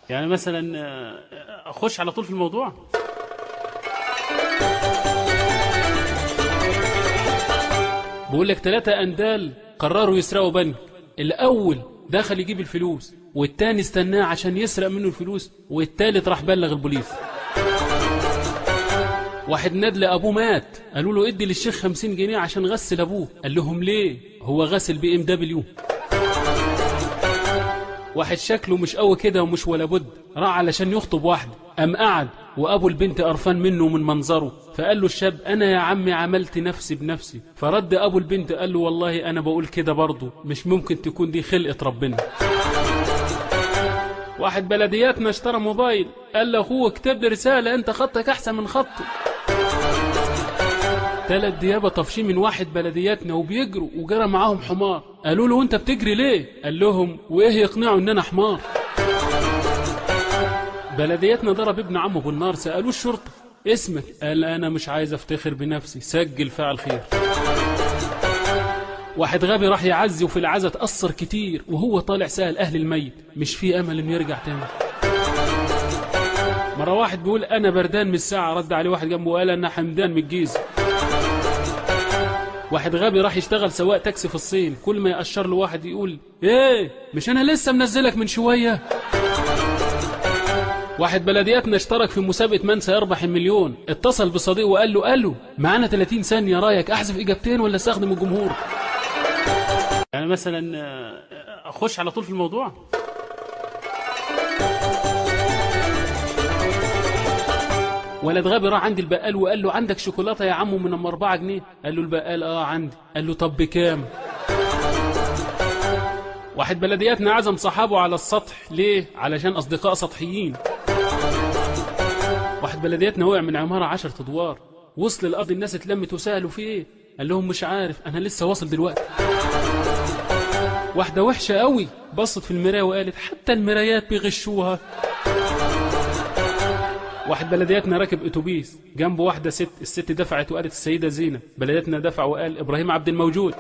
يعني مثلا اخش على طول في الموضوع. بقول لك 3 أندال قرروا يسرقوا بنك. الأول دخل يجيب الفلوس، والتاني استناه عشان يسرق منه الفلوس، والتالت راح بلغ البوليس. واحد ناد لأبوه مات، قالوا له ادي للشيخ 50 جنيه عشان غسل أبوه. قال لهم ليه؟ هو غسل BMW. واحد شكله مش قوي كده ومش ولا بد، راح علشان يخطب واحدة، قام قعد وابو البنت قرفان منه ومن منظره، فقال له الشاب انا يا عمي عملت نفسي بنفسي. فرد ابو البنت قال له والله انا بقول كده برضه، مش ممكن تكون دي خلقة ربنا. واحد بلدياتنا اشترى موبايل، قال له اخوه اكتب لي رسالة انت خطك احسن من خطي. 3 ديابة طفشين من واحد بلدياتنا وبيجروا، وجرى معاهم حمار. قالوا له انت بتجري ليه؟ قال لهم وايه يقنعوا ان انا حمار؟ بلدياتنا ضرب ابن عمه بالنار، سألوه الشرطة اسمك؟ قال انا مش عايز افتخر بنفسي. سجل فاعل خير. واحد غبي راح يعزي، وفي العزا اتأثر كتير، وهو طالع سأل اهل الميت مش في امل انه يرجع تاني. مرة واحد بيقول انا بردان من الساعة، رد عليه واحد جنبه وقال انا حمدان من الجيزة. واحد غبي راح يشتغل سواق تاكسي في الصين، كل ما يقشر له واحد يقول ايه مش انا لسه منزلك من شوية. واحد بلدياتنا اشترك في مسابقة من سيربح المليون، اتصل بصديقه وقال له الو معانا 30 ثانية، رايك احذف اجابتين ولا استخدم الجمهور؟ يعني مثلا اخش على طول في الموضوع. ولد غبي راح عند البقال وقال له عندك شوكولاته يا عمو من ام 4 جنيه؟ قال له البقال عندي. قال له طب بكام؟ واحد بلدياتنا عزم صحابه على السطح، ليه؟ علشان اصدقاء سطحيين. واحد بلدياتنا وقع من عماره 10 ادوار، وصل الارض، الناس اتلمت وسالوا فيه ايه؟ قال لهم مش عارف انا لسه واصل دلوقتي. واحده وحشه قوي بصت في المرايه وقالت حتى المرايات بيغشوها. واحد بلدياتنا راكب اتوبيس، جنبه واحده ست، الست دفعت وقالت السيده زينه، بلدياتنا دفع وقال ابراهيم عبد الموجود.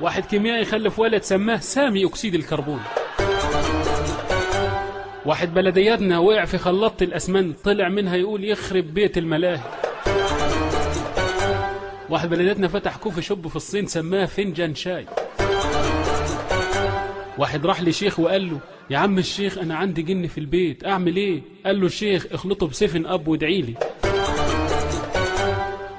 واحد كيميائي خلف ولد سماه سامي اكسيد الكربون. واحد بلدياتنا وقع في خلاطة الاسمنت، طلع منها يقول يخرب بيت الملاهي. واحد بلدياتنا فتح كوفي شوب في الصين، سماه فنجان شاي. واحد راح لشيخ وقال له يا عم الشيخ انا عندي جن في البيت اعمل ايه؟ قال له الشيخ اخلطه بسفن اب وادعي لي.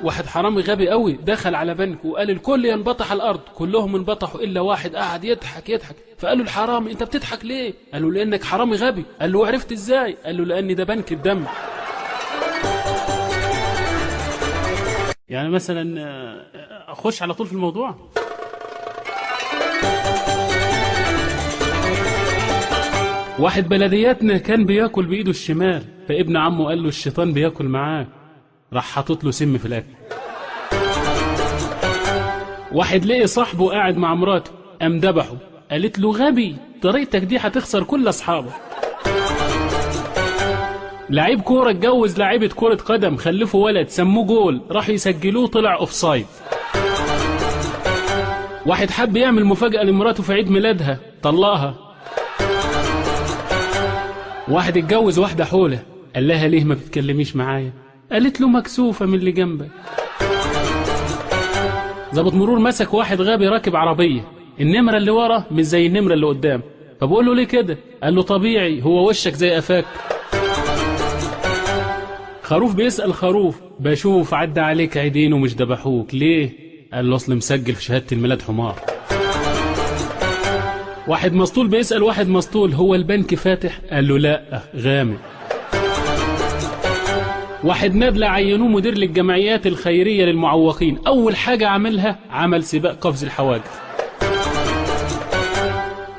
واحد حرامي غبي قوي دخل على بنك وقال الكل ينبطح الارض، كلهم انبطحوا الا واحد قعد يضحك. فقال له الحرامي انت بتضحك ليه؟ قال له لانك حرامي غبي. قال له عرفت ازاي؟ قال له لان ده بنك الدم. يعني مثلا اخش على طول في الموضوع. واحد بلدياتنا كان بياكل بايده الشمال، فابن عمه قال له الشيطان بياكل معاك، راح حاطط له سم في الاكل. واحد لقي صاحبه قاعد مع مراته، قام ذبحه، قالت له غبي طريقتك دي هتخسر كل اصحابك. لعيب كوره اتجوز لعيبه كره قدم، خلفوا ولد سموه جول، راح يسجلوه طلع اوفسايد. واحد حب يعمل مفاجأة لمراته في عيد ميلادها، طلقها. واحد اتجوز واحدة حولة، قال لها ليه ما بتكلميش معايا؟ قالت له مكسوفة من اللي جنبك. ضابط مرور مسك واحد غبي راكب عربية، النمرة اللي ورا مش زي النمرة اللي قدام، فبقول له ليه كده؟ قال له طبيعي هو وشك زي قفاك. خروف بيسأل خروف بشوف عدى عليك عيدين ومش دبحوك ليه؟ قال له اصل مسجل في شهادة الميلاد حمار. واحد مسطول بيسأل واحد مسطول هو البنك فاتح؟ قال له لا غامق. واحد نادلة عينوه مدير للجمعيات الخيرية للمعوقين، أول حاجة عملها عمل سباق قفز الحواجز.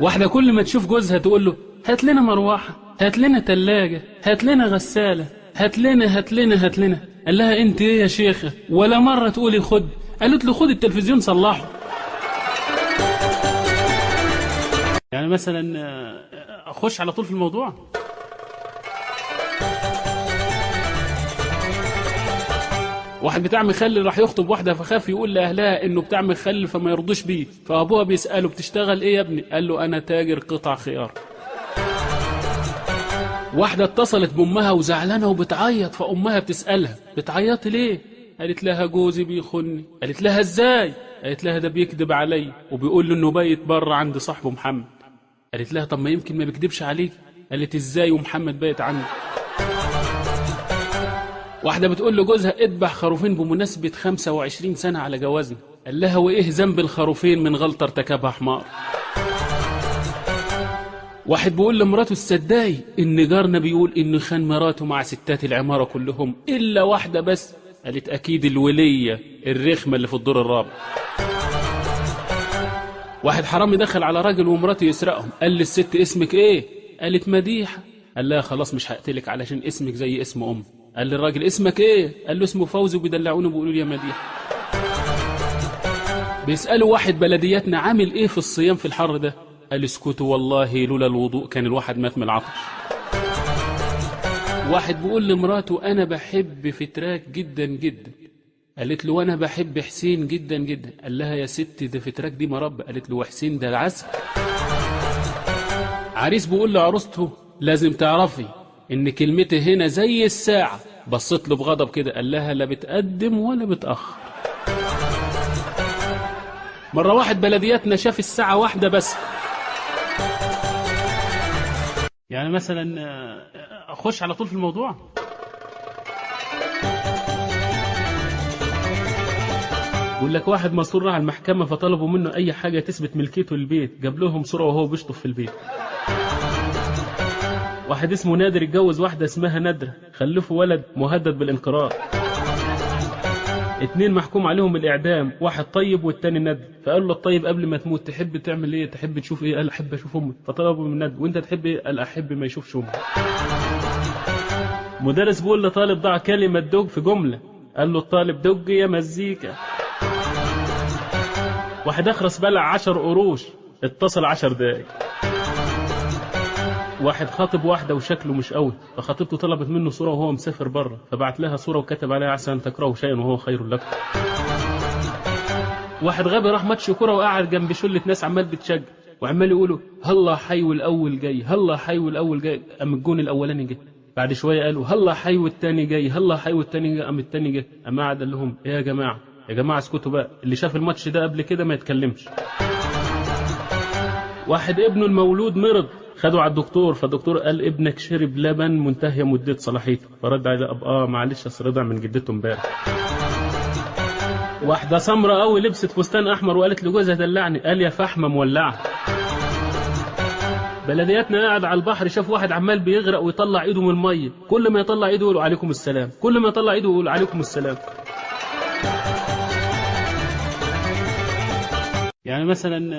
واحدة كل ما تشوف جوزها تقول له هات لنا مروحة، هات لنا تلاجة، هات لنا غسالة، هات لنا هات لنا هات لنا. قال لها انت ايه يا شيخة ولا مرة تقولي خد؟ قالت له خد التلفزيون صلحه. يعني مثلا اخش على طول في الموضوع. واحد بتاع مخلل راح يخطب واحده فخاف يقول لاهلها انه بتاع مخلل فما يرضوش بيه، فابوها بيساله بتشتغل ايه يا ابني؟ قال له انا تاجر قطع خيار. واحده اتصلت بامها وزعلانه وبتعيط، فامها بتسالها بتعيطي ليه؟ قالت لها جوزي بيخوني. قالت لها ازاي؟ قالت لها ده بيكذب علي وبيقول له انه بايت بره عند صاحبه محمد. قالت لها طب ما يمكن ما بيكذبش عليك. قالت ازاي ومحمد بايت عندي؟ واحدة بتقول لجوزها اذبح خروفين بمناسبة 25 سنة على جوازنا. قال لها وايه ذنب الخروفين من غلطة ارتكبها حمار. واحد بيقول لمراته السداي ان جارنا بيقول انه خان مراته مع ستات العمارة كلهم الا واحدة بس. قالت اكيد الولية الرخمة اللي في الدور الرابع. واحد حرامي دخل على راجل ومراته يسرقهم، قال للست اسمك ايه؟ قالت مديحة. قال لها خلاص مش هقتلك علشان اسمك زي اسم امي. قال للراجل اسمك ايه؟ قال له اسمه فوزي وبيدلعوني وبيقولوا لي يا مديحة. بيسألوا واحد بلدياتنا عامل ايه في الصيام في الحر ده؟ قال اسكتوا والله لولا الوضوء كان الواحد مات من العطش. واحد بيقول لمراته انا بحب فتراك جدا جدا. قالت له وانا بحب حسين جدا جدا. قال لها يا ست ده فتراك دي مربى. قالت له وحسين ده العسل. عريس بيقول لعروسته لازم تعرفي ان كلمتي هنا زي الساعة. بصت له بغضب كده قال لها لا بتقدم ولا بتأخر. مرة واحد بلدياتنا شاف الساعة واحدة بس. يعني مثلا اخش على طول في الموضوع. يقول لك واحد مسؤول راح المحكمة فطلبوا منه اي حاجة تثبت ملكيته للبيت، جاب لهم صورة وهو بيشطف في البيت. واحد اسمه نادر اتجوز واحدة اسمها ندرة، خلفوا ولد مهدد بالانقراض. 2 محكوم عليهم الإعدام، واحد طيب والتاني ندر. فقال له الطيب قبل ما تموت تحب تعمل ايه؟ تحب تشوف ايه؟ قال احب اشوف امي. فطلبوا من ندر وانت تحب ايه؟ قال احب ما يشوفش امي. مدرس بيقول لطالب ضع كلمة دج في جملة. قال له الطالب دج يا مزيكا. واحد اخرس بلع 10 قروش اتصل 10 دقايق. واحد خاطب واحدة وشكله مش قوي، فخطيبته طلبت منه صورة وهو مسافر بره، فبعت لها صورة وكتب عليها عسى أن تكرهوا شيئا وهو خير لكم. واحد غبي راح ماتش كرة وقعد جنب شلة ناس عمال بتشجع وعمال يقولوا هلا حيو الأول جاي هلا حيو الأول جاي. قام الجون الأولاني جه. بعد شوية قالوا هلا حيو التاني جاي هلا حيو التاني جاي. قام التاني جه. قام قعد قال لهم ايه يا جماعة يا جماعة اسكتوا بقى، اللي شاف الماتش ده قبل كده ما يتكلمش. واحد ابنه المولود مرض، خدوا على الدكتور، فالدكتور قال ابنك شرب لبن منتهية مدة صلاحيته. فرد عليه معلش اصل رضع من جدته امبارح. واحدة سمرة قوي لبست فستان احمر وقالت لجوزها دلعني. قال يا فحمة مولعة. بلدياتنا قاعد على البحر شاف واحد عمال بيغرق ويطلع ايده من المية، كل ما يطلع ايده يقول عليكم السلام، كل ما يطلع ايده يقول عليكم السلام. يعني مثلا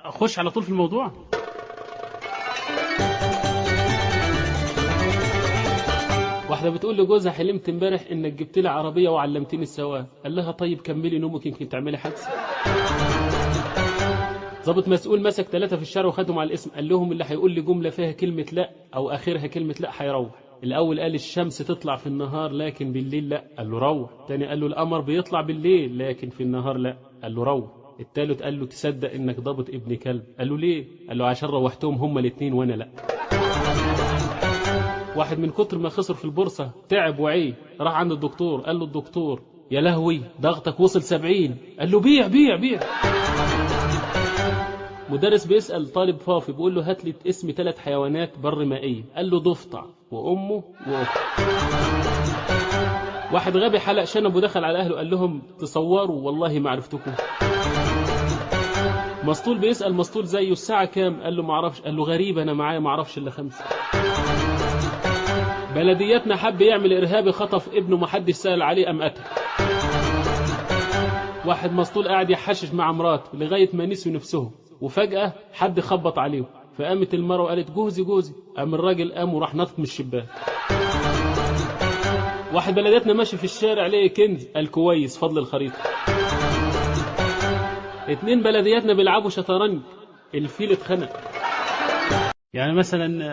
اخش على طول في الموضوع. واحدة بتقول لجوزها حلمت امبارح انك جبت لي عربية وعلمتني السواقة. قال لها طيب كملي نومك يمكن تعملي حادثة. ضابط مسؤول مسك 3 في الشارع وخدهم على الاسم، قال لهم اللي هيقول لي جملة فيها كلمة لا او اخرها كلمة لا هيروح. الاول قال الشمس تطلع في النهار لكن بالليل لا، قال له روح. الثاني قال له القمر بيطلع بالليل لكن في النهار لا، قال له روح. الثالث قال له تصدق انك ضابط ابن كلب. قال له ليه؟ قال له عشان روحتهم هما الاثنين وانا لا. واحد من كتر ما خسر في البورصة تعب وعي، راح عند الدكتور قال له الدكتور يا لهوي ضغطك وصل 70. قال له بيع بيع بيع. مدرس بيسأل طالب فافي بيقول له هات لي اسم 3 حيوانات بر مائية. قال له ضفدع وأمه وأخته. واحد غبي حلق شنب ودخل على أهله قال لهم تصوروا والله ما عرفتكم. مسطول بيسأل مسطول زيه الساعة كام؟ قال له ما اعرفش. قال له غريب أنا معايا ما اعرفش إلا 5. بلدياتنا حب يعمل إرهابي خطف ابنه ما حدش سأل عليه قام قتل. واحد مسطول قاعد يحشش مع مراته لغاية ما نسوا نفسهم، وفجأة حد خبط عليهم فقامت المرأة وقالت جوزي جوزي. قام الراجل قام وراح نطت من الشباك. واحد بلدياتنا ماشي في الشارع لقى كنز، قال كويس فضل الخريطة. 2 بلدياتنا بيلعبوا شطرنج، الفيل اتخنق. يعني مثلا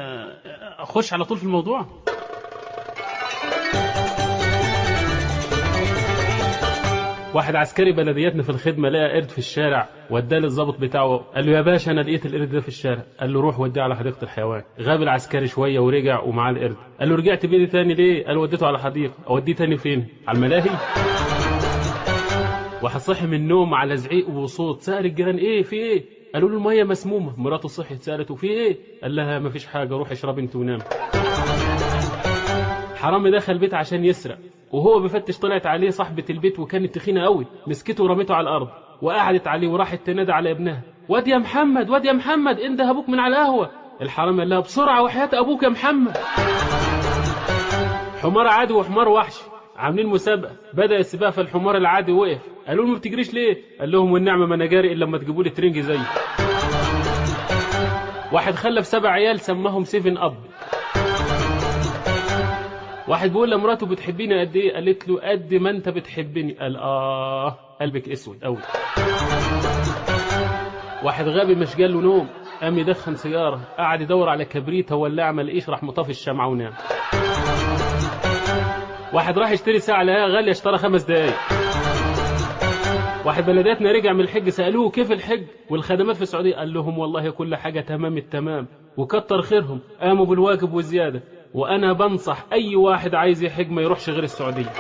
اخش على طول في الموضوع. واحد عسكري بلدياتنا في الخدمه لقى قرد في الشارع، وداه للضابط بتاعه، قال له يا باشا انا لقيت القرد ده في الشارع. قال له روح وديه على حديقه الحيوان. غاب العسكري شويه ورجع ومعاه القرد. قال له رجعت بيه تاني ليه؟ قال وديته على حديقه. اوديه تاني فين؟ على الملاهي؟ واحد صحي من النوم على زعيق وصوت، سأل الجيران ايه في ايه؟ قالوا له الميه مسمومه. مراته صحيت سالته في ايه؟ قال لها مفيش حاجه، روح اشرب انت ونام. حرامي دخل البيت عشان يسرق، وهو بيفتش طلعت عليه صاحبه البيت وكانت تخينه قوي، مسكته ورميته على الارض وقعدت عليه وراحت تنادى على ابنها، واد يا محمد واد يا محمد انده ابوك من على القهوه. الحرامي قال لها بسرعه وحياه ابوك يا محمد. حمار عادي وحمار وحشي عاملين مسابقه، بدا السباق فالحمار العادي وقف. قالوا له ما بتجريش ليه؟ قال لهم والنعمه ما انا جاري الا لما تجيبوا لي ترنج زيي. واحد خلف 7 عيال سماهم 7 اب. واحد بيقول لمراته بتحبيني قد ايه؟ قالت له قد ما انت بتحبني. قال قلبك اسود قوي. واحد غبي مش جاله نوم، قام يدخن سيجاره، قعد يدور على كبريته ولاعه ما لقيش، راح مطفي الشمعه ونام. واحد راح يشتري ساعه لقاها غاليه، اشترى 5 دقايق. واحد بلدياتنا رجع من الحج، سالوه كيف الحج والخدمات في السعوديه؟ قال لهم والله كل حاجه تمام التمام وكتر خيرهم، قاموا بالواجب والزياده، وانا بنصح اي واحد عايز يحج ما يروحش غير السعوديه.